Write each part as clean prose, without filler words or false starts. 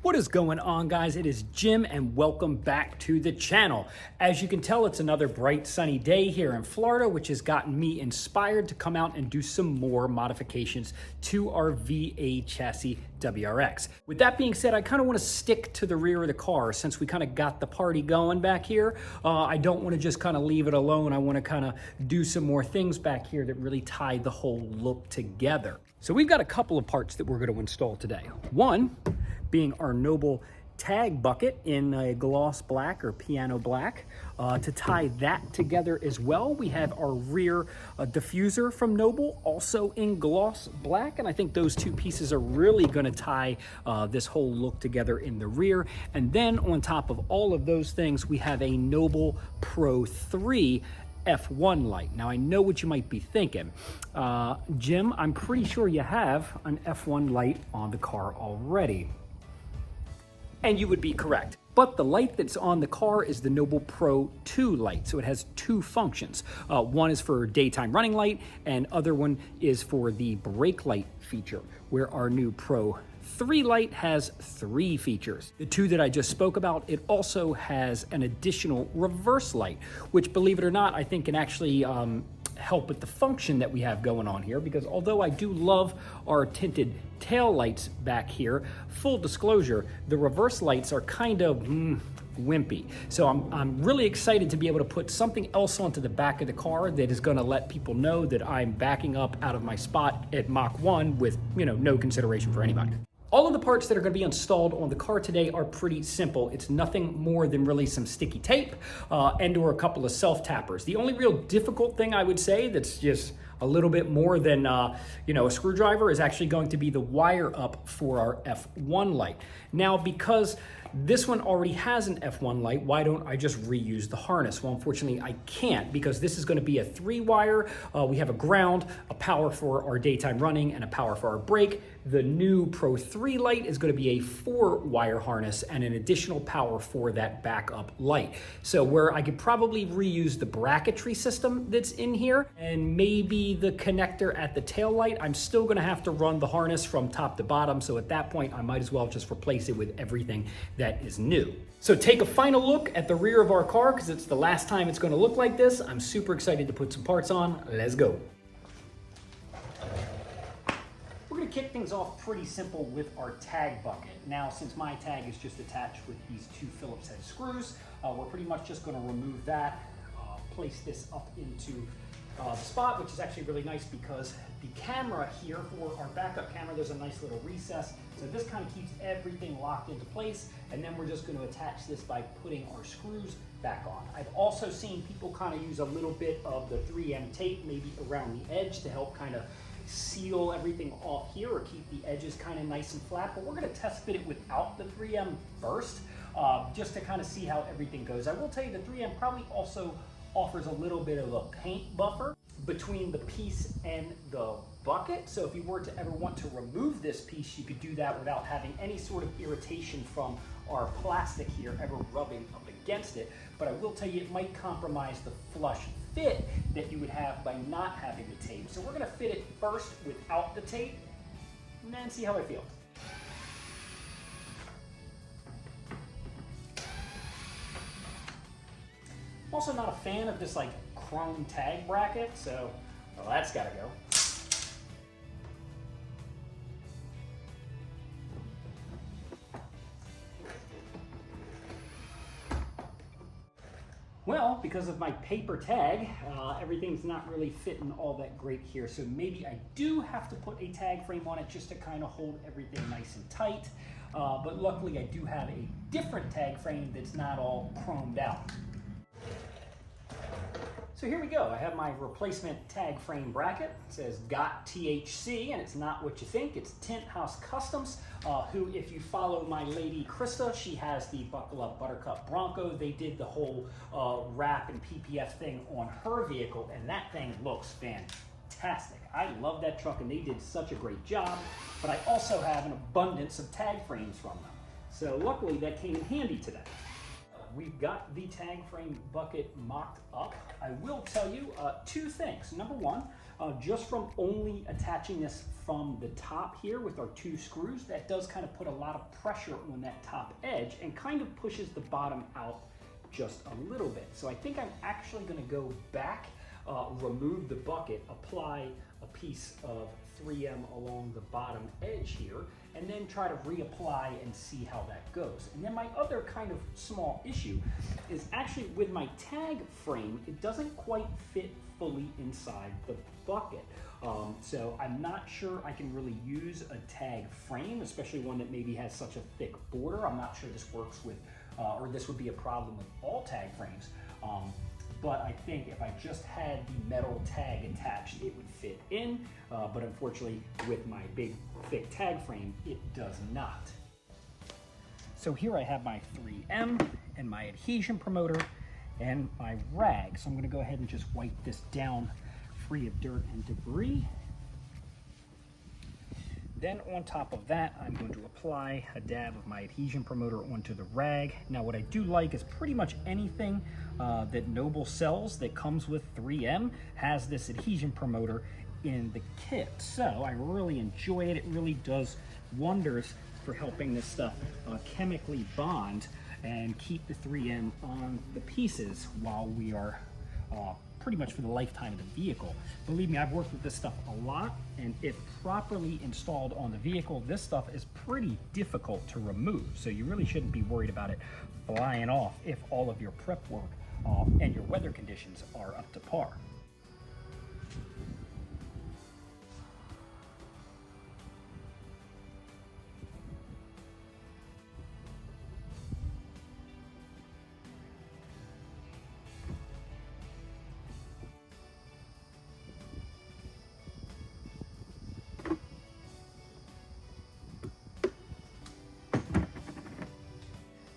What is going on, guys? It is Jim and welcome back to the channel. As you can tell, it's another bright sunny day here in Florida, which has gotten me inspired to come out and do some more modifications to our V8 chassis WRX. With that being said, I kind of want to stick to the rear of the car since we kind of got the party going back here. I don't want to just kind of leave it alone. I want to kind of do some more things back here that really tie the whole look together. So we've got a couple of parts that we're going to install today. One being our Noble tag bucket in a gloss black or piano black. To tie that together as well, we have our rear diffuser from Noble, also in gloss black, and I think those two pieces are really going to tie this whole look together in the rear. And then on top of all of those things, we have a Noble Pro 3 F1 light. Now I know what you might be thinking. Jim, I'm pretty sure you have an F1 light on the car already. And you would be correct. But the light that's on the car is the Noble Pro 2 light. So it has two functions. One is for daytime running light, and other one is for the brake light feature, where our new Pro 3 light has 3 features. The two that I just spoke about, it also has an additional reverse light, which, believe it or not, I think can actually help with the function that we have going on here, because although I do love our tinted tail lights back here, full disclosure, the reverse lights are kind of wimpy. So I'm really excited to be able to put something else onto the back of the car that is going to let people know that I'm backing up out of my spot at Mach 1 with, no consideration for anybody. All of the parts that are going to be installed on the car today are pretty simple. It's nothing more than really some sticky tape and or a couple of self-tappers. The only real difficult thing I would say that's just a little bit more than a screwdriver is actually going to be the wire up for our F1 light. Now, because this one already has an F1 light, why don't I just reuse the harness? Well, unfortunately, I can't, because this is going to be a 3-wire. We have a ground, a power for our daytime running, and a power for our brake. The new Pro 3 light is going to be a 4-wire harness and an additional power for that backup light. So where I could probably reuse the bracketry system that's in here and maybe the connector at the tail light, I'm still going to have to run the harness from top to bottom. So at that point, I might as well just replace it with everything that is new. So take a final look at the rear of our car, because it's the last time it's going to look like this. I'm super excited to put some parts on. Let's go. We're going to kick things off pretty simple with our tag bucket. Now, since my tag is just attached with these 2 Phillips head screws, we're pretty much just going to remove that, place this up into the spot, which is actually really nice because the camera here for our backup camera, there's a nice little recess. So this kind of keeps everything locked into place. And then we're just going to attach this by putting our screws back on. I've also seen people kind of use a little bit of the 3M tape, maybe around the edge, to help kind of seal everything off here or keep the edges kind of nice and flat. But we're going to test fit it without the 3M first, just to kind of see how everything goes. I will tell you the 3M probably also offers a little bit of a paint buffer between the piece and the bucket. So if you were to ever want to remove this piece, you could do that without having any sort of irritation from our plastic here ever rubbing up against it. But I will tell you, it might compromise the flush fit that you would have by not having the tape. So we're going to fit it first without the tape and then see how I feel. I'm also not a fan of this chrome tag bracket, so that's got to go. Well, because of my paper tag, everything's not really fitting all that great here. So maybe I do have to put a tag frame on it just to kind of hold everything nice and tight. But luckily I do have a different tag frame that's not all chromed out. So here we go. I have my replacement tag frame bracket. It says "Got THC," and it's not what you think. It's Tint House Customs, who, if you follow my lady Krista, she has the Buckle Up Buttercup Bronco. They did the whole wrap and PPF thing on her vehicle, and that thing looks fantastic. I love that truck, and they did such a great job. But I also have an abundance of tag frames from them. So luckily that came in handy today. We've got the tag frame bucket mocked up. I will tell you 2 things. Number one, just from only attaching this from the top here with our 2 screws, that does kind of put a lot of pressure on that top edge and kind of pushes the bottom out just a little bit. So I think I'm actually going to go back, remove the bucket, apply a piece of 3M along the bottom edge here, and then try to reapply and see how that goes. And then my other kind of small issue is actually with my tag frame, it doesn't quite fit fully inside the bucket. So I'm not sure I can really use a tag frame, especially one that maybe has such a thick border. I'm not sure this works with, or this would be a problem with all tag frames. But I think if I just had the metal tag attached, it would fit in. But unfortunately, with my big, thick tag frame, it does not. So here I have my 3M and my adhesion promoter and my rag. So I'm going to go ahead and just wipe this down free of dirt and debris. Then on top of that, I'm going to apply a dab of my adhesion promoter onto the rag. Now what I do like is pretty much anything that Noble sells that comes with 3M has this adhesion promoter in the kit. So I really enjoy it. It really does wonders for helping this stuff chemically bond and keep the 3M on the pieces while we are pretty much for the lifetime of the vehicle. Believe me, I've worked with this stuff a lot, and if properly installed on the vehicle, this stuff is pretty difficult to remove. So you really shouldn't be worried about it flying off if all of your prep work and your weather conditions are up to par.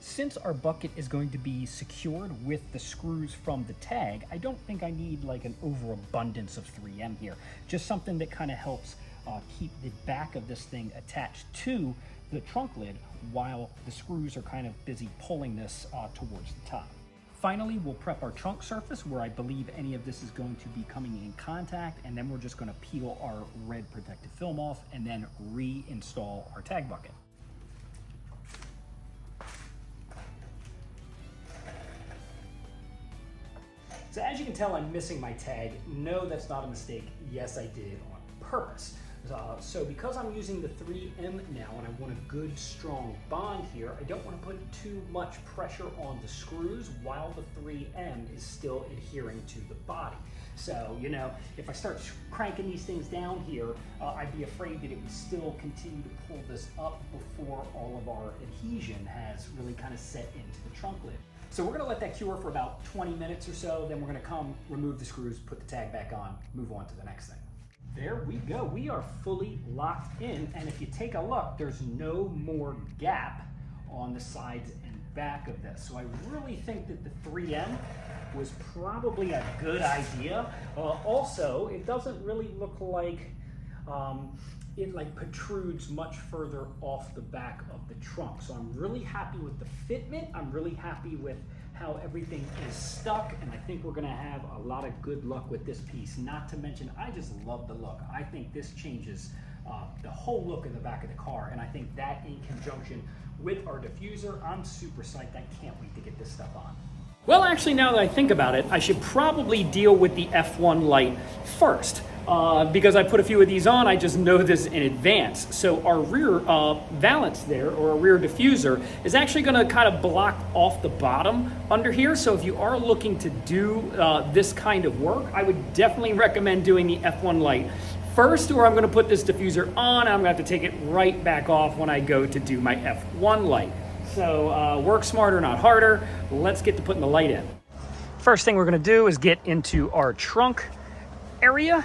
Since our bucket is going to be secured with the screws from the tag, I don't think I need like an overabundance of 3M here. Just something that kind of helps keep the back of this thing attached to the trunk lid while the screws are kind of busy pulling this towards the top. Finally, we'll prep our trunk surface where I believe any of this is going to be coming in contact, and then we're just going to peel our red protective film off and then reinstall our tag bucket. So as you can tell, I'm missing my tag. No, that's not a mistake. Yes, I did it on purpose. So because I'm using the 3M now and I want a good strong bond here, I don't want to put too much pressure on the screws while the 3M is still adhering to the body. So, you know, if I start cranking these things down here, I'd be afraid that it would still continue to pull this up before all of our adhesion has really kind of set into the trunk lid. So we're gonna let that cure for about 20 minutes or so, then we're gonna come, remove the screws, put the tag back on, move on to the next thing. There we go, we are fully locked in, and if you take a look, there's no more gap on the sides and back of this. So I really think that the 3M was probably a good idea. Also, it doesn't really look like it like protrudes much further off the back of the trunk. So I'm really happy with the fitment. I'm really happy with how everything is stuck, and I think we're gonna have a lot of good luck with this piece. Not to mention, I just love the look. I think this changes the whole look of the back of the car, and I think that in conjunction with our diffuser, I'm super psyched. I can't wait to get this stuff on. Well, actually, now that I think about it, I should probably deal with the F1 light first. Because I put a few of these on, I just know this in advance. So our rear valance there, or a rear diffuser, is actually gonna kind of block off the bottom under here. So if you are looking to do this kind of work, I would definitely recommend doing the F1 light first, or I'm gonna put this diffuser on, and I'm gonna have to take it right back off when I go to do my F1 light. So work smarter, not harder. Let's get to putting the light in. First thing we're gonna do is get into our trunk area.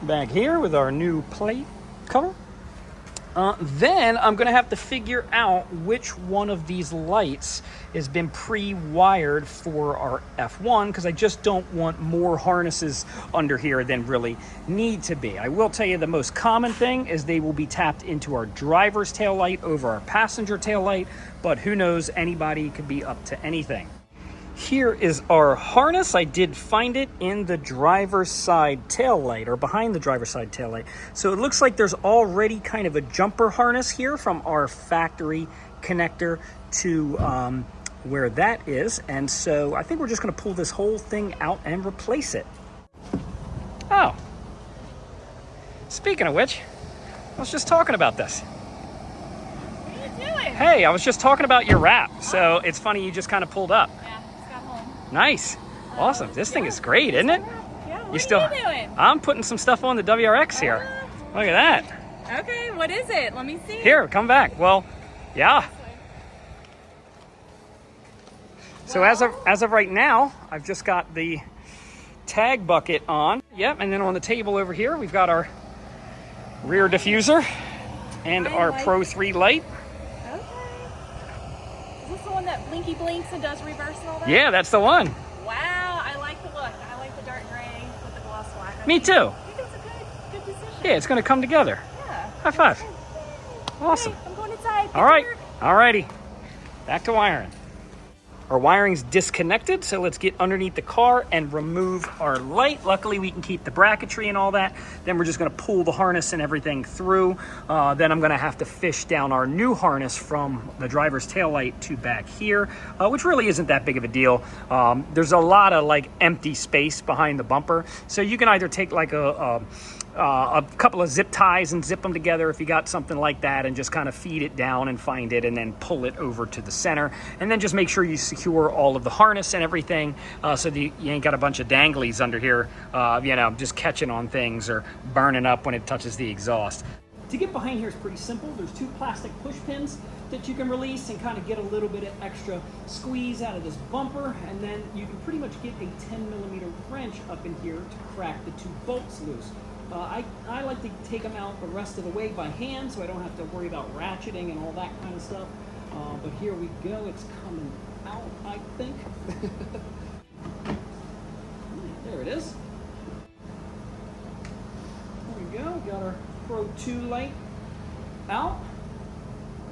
Back here with our new plate cover. Then I'm gonna have to figure out which one of these lights has been pre-wired for our F1, because I just don't want more harnesses under here than really need to be. I will tell you the most common thing is they will be tapped into our driver's tail light over our passenger tail light, but who knows, anybody could be up to anything. Here is our harness. I did find it in the driver's side tail light, or behind the driver's side tail light. So it looks like there's already kind of a jumper harness here from our factory connector to where that is. And so I think we're just gonna pull this whole thing out and replace it. Oh, speaking of which, I was just talking about this. What are you doing? Hey, I was just talking about your wrap. So it's funny you just kind of pulled up. Yeah, just got home. Nice. Awesome. This thing is great, isn't it? Yeah, what You are you doing? I'm putting some stuff on the WRX here. Look at that. Okay, what is it? Let me see. Here, come back. Well, yeah. So as of right now, I've just got the tag bucket on. Yep, and then on the table over here, we've got our rear diffuser and our Pro 3 light. Okay. Is this the one that blinky blinks and does reverse and all that? Yeah, that's the one. Wow, I like the look. I like the dark gray with the gloss black. Me too. I think it's a good decision. Yeah, it's going to come together. Yeah. High five. Awesome. Okay, I'm going inside. All right. All righty. Back to wiring. Our wiring's disconnected, so let's get underneath the car and remove our light. Luckily, we can keep the bracketry and all that. Then we're just gonna pull the harness and everything through. Then I'm gonna have to fish down our new harness from the driver's taillight to back here, which really isn't that big of a deal. There's a lot of like empty space behind the bumper. So you can either take like a couple of zip ties and zip them together if you got something like that, and just kind of feed it down and find it and then pull it over to the center, and then just make sure you secure all of the harness and everything so that you ain't got a bunch of danglies under here, you know, just catching on things or burning up when it touches the exhaust. To get behind here is pretty simple. There's two plastic push pins that you can release and kind of get a little bit of extra squeeze out of this bumper, and then you can pretty much get a 10mm wrench up in here to crack the two bolts loose. I like to take them out the rest of the way by hand, so I don't have to worry about ratcheting and all that kind of stuff. But here we go. It's coming out, I think. There it is. There we go. Got our Pro 2 light out.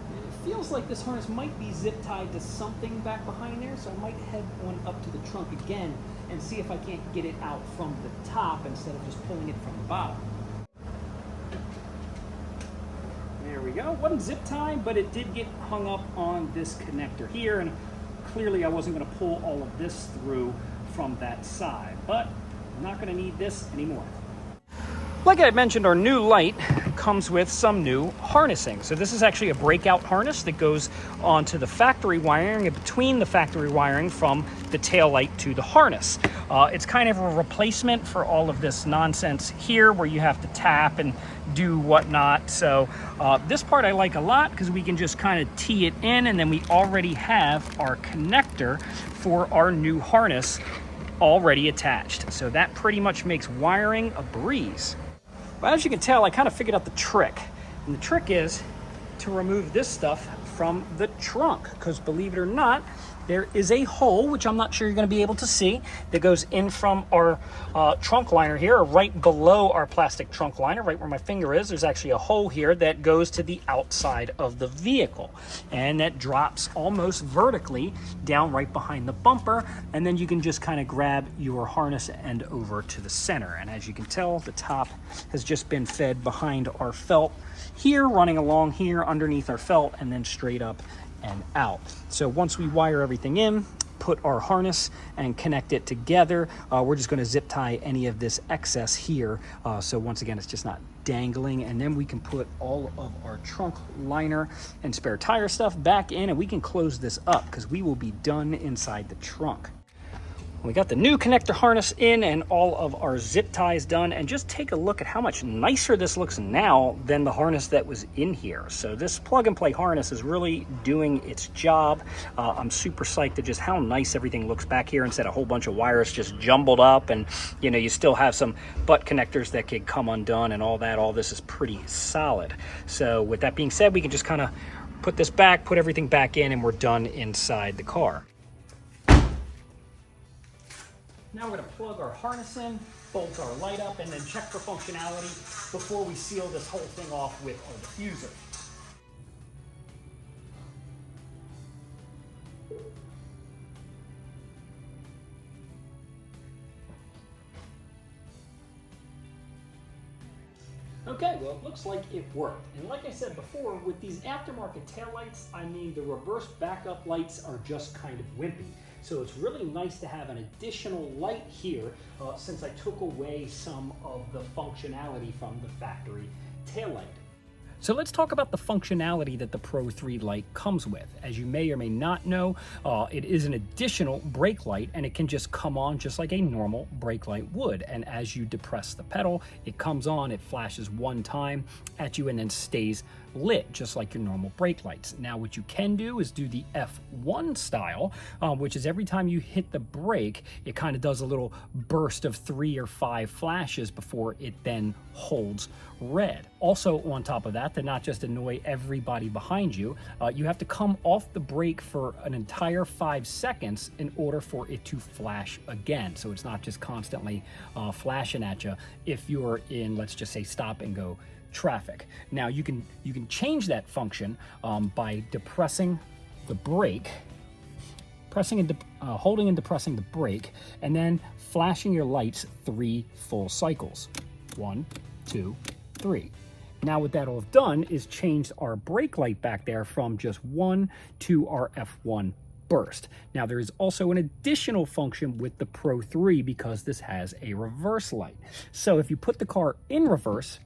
And it feels like this harness might be zip tied to something back behind there, so I might head one up to the trunk again and see if I can't get it out from the top instead of just pulling it from the bottom. There we go. Wasn't zip tied, but it did get hung up on this connector here, and clearly I wasn't going to pull all of this through from that side, but I'm not going to need this anymore. Like I mentioned, our new light comes with some new harnessing. So this is actually a breakout harness that goes onto the factory wiring and between the factory wiring from the tail light to the harness. It's kind of a replacement for all of this nonsense here where you have to tap and do whatnot. So this part I like a lot because we can just kind of tee it in, and then we already have our connector for our new harness already attached. So that pretty much makes wiring a breeze. But as you can tell, I kind of figured out the trick. And the trick is to remove this stuff from the trunk, because believe it or not, there is a hole, which I'm not sure you're going to be able to see, that goes in from our trunk liner here, or right below our plastic trunk liner, right where my finger is. There's actually a hole here that goes to the outside of the vehicle, and that drops almost vertically down right behind the bumper, and then you can just kind of grab your harness end over to the center. And as you can tell, the top has just been fed behind our felt here, running along here underneath our felt, and then straight up and out. So once we wire everything in, put our harness and connect it together, we're just going to zip tie any of this excess here. So once again, it's just not dangling, and then we can put all of our trunk liner and spare tire stuff back in, and we can close this up because we will be done inside the trunk. We got the new connector harness in and all of our zip ties done, and just take a look at how much nicer this looks now than the harness that was in here. So this plug and play harness is really doing its job. I'm super psyched at just how nice everything looks back here instead of a whole bunch of wires just jumbled up, and you know, you still have some butt connectors that could come undone and all that. All this is pretty solid. So with that being said, we can just kind of put this back, put everything back in, and we're done inside the car. Now we're going to plug our harness in, bolt our light up, and then check for functionality before we seal this whole thing off with our diffuser. Okay, well, it looks like it worked. And like I said before, with these aftermarket taillights, I mean, the reverse backup lights are just kind of wimpy. So it's really nice to have an additional light here since I took away some of the functionality from the factory taillight. So let's talk about the functionality that the Pro 3 light comes with. As you may or may not know, it is an additional brake light, and it can just come on just like a normal brake light would. And as you depress the pedal, it comes on, it flashes one time at you and then stays lit just like your normal brake lights. Now what you can do is do the F1 style, which is every time you hit the brake, it kind of does a little burst of 3 or 5 flashes before it then holds red. Also on top of that, to not just annoy everybody behind you, you have to come off the brake for an entire 5 seconds in order for it to flash again. So it's not just constantly flashing at you if you're in, let's just say, stop and go traffic. Now you can change that function by depressing the brake, holding and depressing the brake, and then flashing your lights 3 full cycles. 1, 2, 3. Now what that'll have done is changed our brake light back there from just 1 to our F1 burst. Now there is also an additional function with the Pro 3 because this has a reverse light. So if you put the car in reverse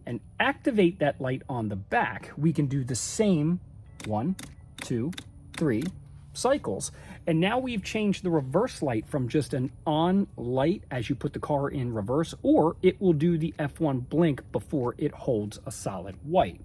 and activate that light on the back, we can do the same 1, 2, 3 cycles. And now we've changed the reverse light from just an on light as you put the car in reverse, or it will do the F1 blink before it holds a solid white.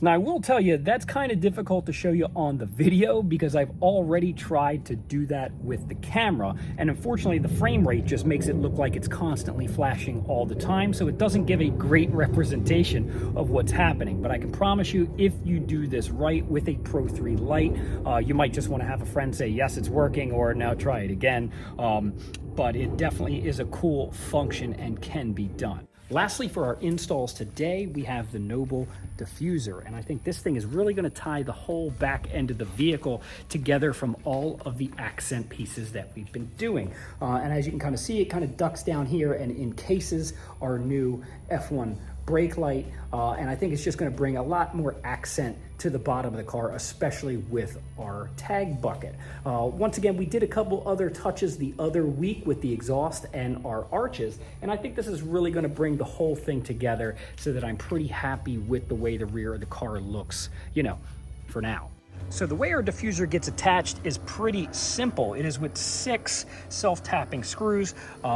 Now I will tell you that's kind of difficult to show you on the video because I've already tried to do that with the camera, and unfortunately the frame rate just makes it look like it's constantly flashing all the time, so it doesn't give a great representation of what's happening. But I can promise you, if you do this right with a Pro 3 light, you might just want to have a friend say yes it's working, or now try it again, but it definitely is a cool function and can be done. Lastly, for our installs today, we have the Noble diffuser, and I think this thing is really going to tie the whole back end of the vehicle together from all of the accent pieces that we've been doing. And as you can kind of see, it kind of ducks down here and encases our new F1 brake light, and I think it's just going to bring a lot more accent to the bottom of the car, especially with our tag bucket. Once again, we did a couple other touches the other week with the exhaust and our arches, and I think this is really going to bring the whole thing together so that I'm pretty happy with the way the rear of the car looks, you know, for now. So the way our diffuser gets attached is pretty simple. It is with 6 self-tapping screws,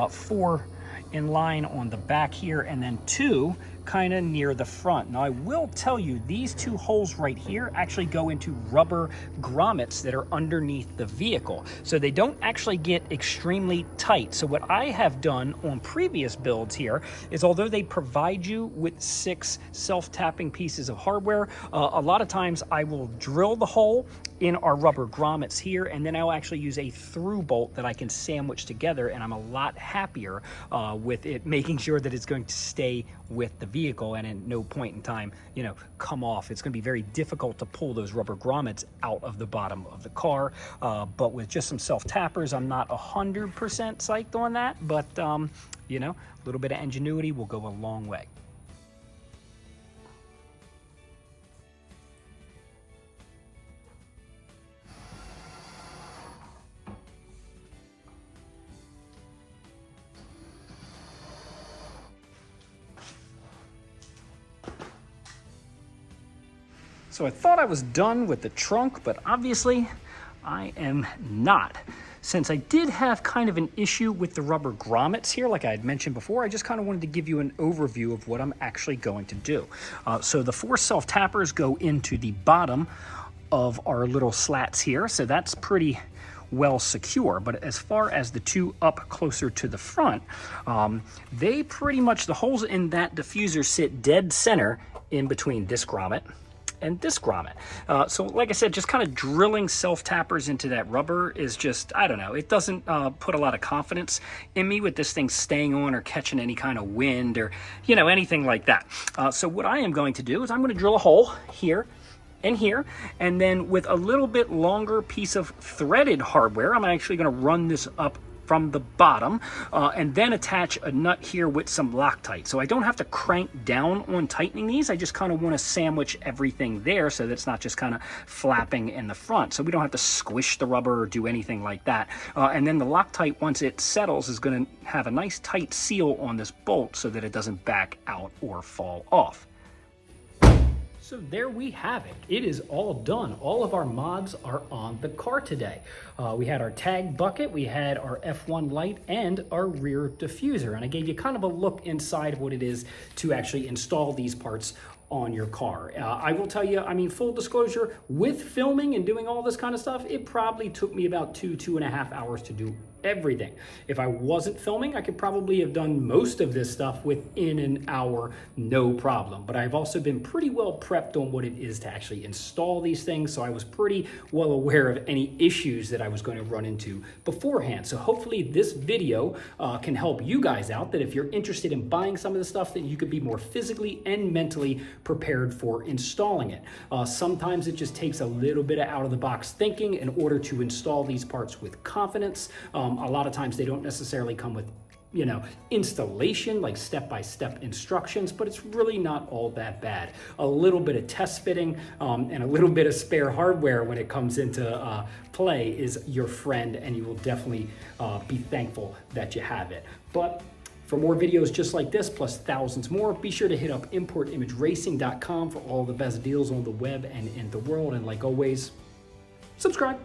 4 in line on the back here, and then 2 kind of near the front. Now I will tell you, these 2 holes right here actually go into rubber grommets that are underneath the vehicle, so they don't actually get extremely tight. So what I have done on previous builds here is, although they provide you with 6 self-tapping pieces of hardware, a lot of times I will drill the hole in our rubber grommets here, and then I'll actually use a through bolt that I can sandwich together, and I'm a lot happier with it making sure that it's going to stay with the vehicle and at no point in time, you know, come off. It's going to be very difficult to pull those rubber grommets out of the bottom of the car, but with just some self-tappers, I'm not 100% psyched on that, but you know, a little bit of ingenuity will go a long way. So I thought I was done with the trunk, but obviously I am not. Since I did have kind of an issue with the rubber grommets here, like I had mentioned before, I just kind of wanted to give you an overview of what I'm actually going to do. So the 4 self-tappers go into the bottom of our little slats here, so that's pretty well secure. But as far as the 2 up closer to the front, they pretty much, the holes in that diffuser sit dead center in between this grommet and this grommet. So like I said, just kind of drilling self-tappers into that rubber is just, I don't know, it doesn't put a lot of confidence in me with this thing staying on or catching any kind of wind or, you know, anything like that. So what I am going to do is I'm going to drill a hole here and here, and then with a little bit longer piece of threaded hardware, I'm actually going to run this up from the bottom, and then attach a nut here with some Loctite. So I don't have to crank down on tightening these. I just kind of want to sandwich everything there so that it's not just kind of flapping in the front. So we don't have to squish the rubber or do anything like that. And then the Loctite, once it settles, is going to have a nice tight seal on this bolt so that it doesn't back out or fall off. So there we have it. It is all done. All of our mods are on the car today. We had our tag bucket, we had our F1 light, and our rear diffuser. And I gave you kind of a look inside of what it is to actually install these parts on your car. I will tell you, I mean, full disclosure, with filming and doing all this kind of stuff, it probably took me about 2.5 hours to do everything. If I wasn't filming, I could probably have done most of this stuff within an hour, no problem. But I've also been pretty well prepped on what it is to actually install these things, so I was pretty well aware of any issues that I was going to run into beforehand. So hopefully this video can help you guys out, that if you're interested in buying some of the stuff, that you could be more physically and mentally prepared for installing it. Sometimes it just takes a little bit of out-of-the-box thinking in order to install these parts with confidence. A lot of times they don't necessarily come with, you know, installation, like step-by-step instructions, but it's really not all that bad. A little bit of test fitting and a little bit of spare hardware when it comes into play is your friend, and you will definitely be thankful that you have it. But for more videos just like this, plus thousands more, be sure to hit up importimageracing.com for all the best deals on the web and in the world. And like always, subscribe.